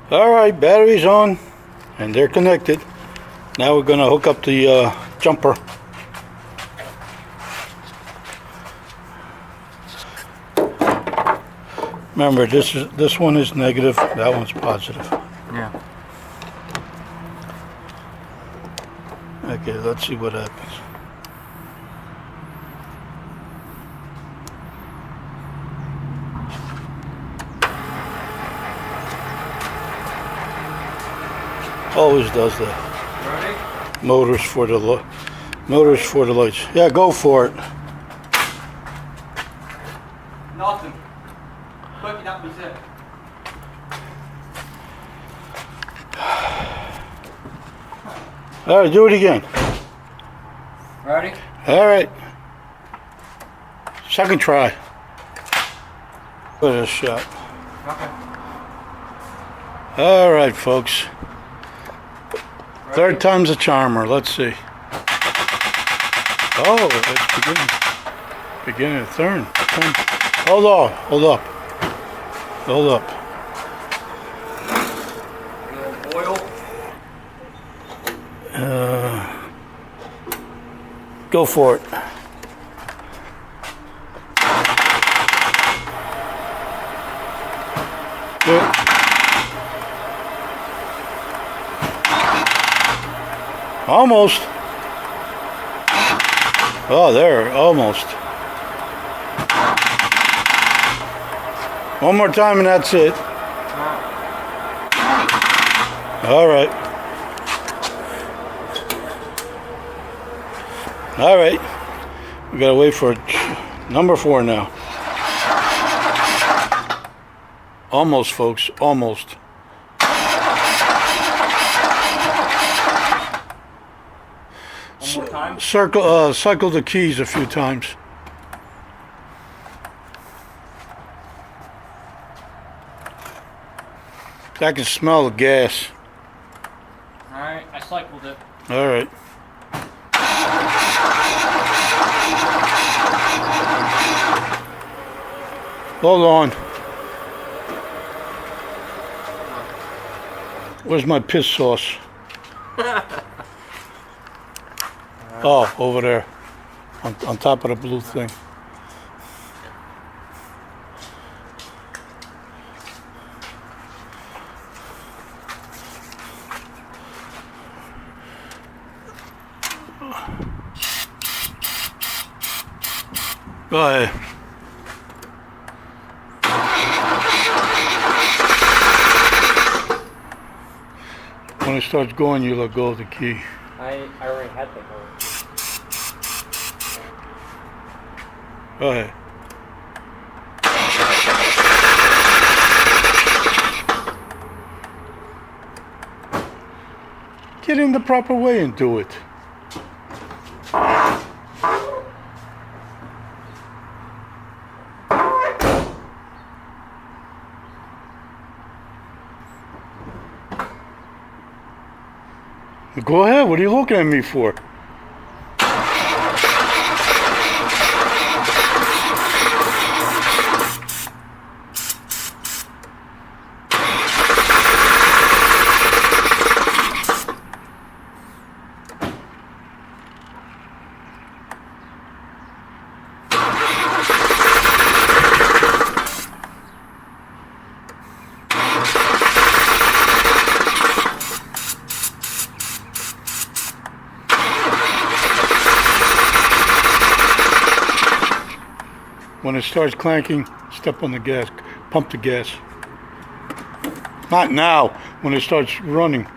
Alright, battery's on and they're connected. Now we're going to hook up the jumper. Remember, this one is negative, that one's positive. Yeah. Okay, let's see what happens. Always does that. Ready? Motors for the lights. Yeah, go for it. Nothing. Quick, that was it. All right, do it again. Ready? All right. Second try. Give it a shot. Okay. All right, folks. Ready? Third time's a charmer. Let's see. Oh, it's beginning to turn. Hold on. Hold up. Hold up. A little oil. Go for it. Good. Almost. Oh, there, almost. One more time and that's it. All right. All right. We gotta wait for number 4 now. Almost, folks, almost. One more time. Cycle the keys a few times. I can smell the gas. Alright, I cycled it. All right. Hold on. Where's my piss sauce? Oh, over there. On top of the blue thing. Go ahead. When it starts going, you let go of the key. I already had the going. Go ahead. Get in the proper way and do it. Go ahead, what are you looking at me for? When it starts clanking, step on the gas, pump the gas. Not now, when it starts running.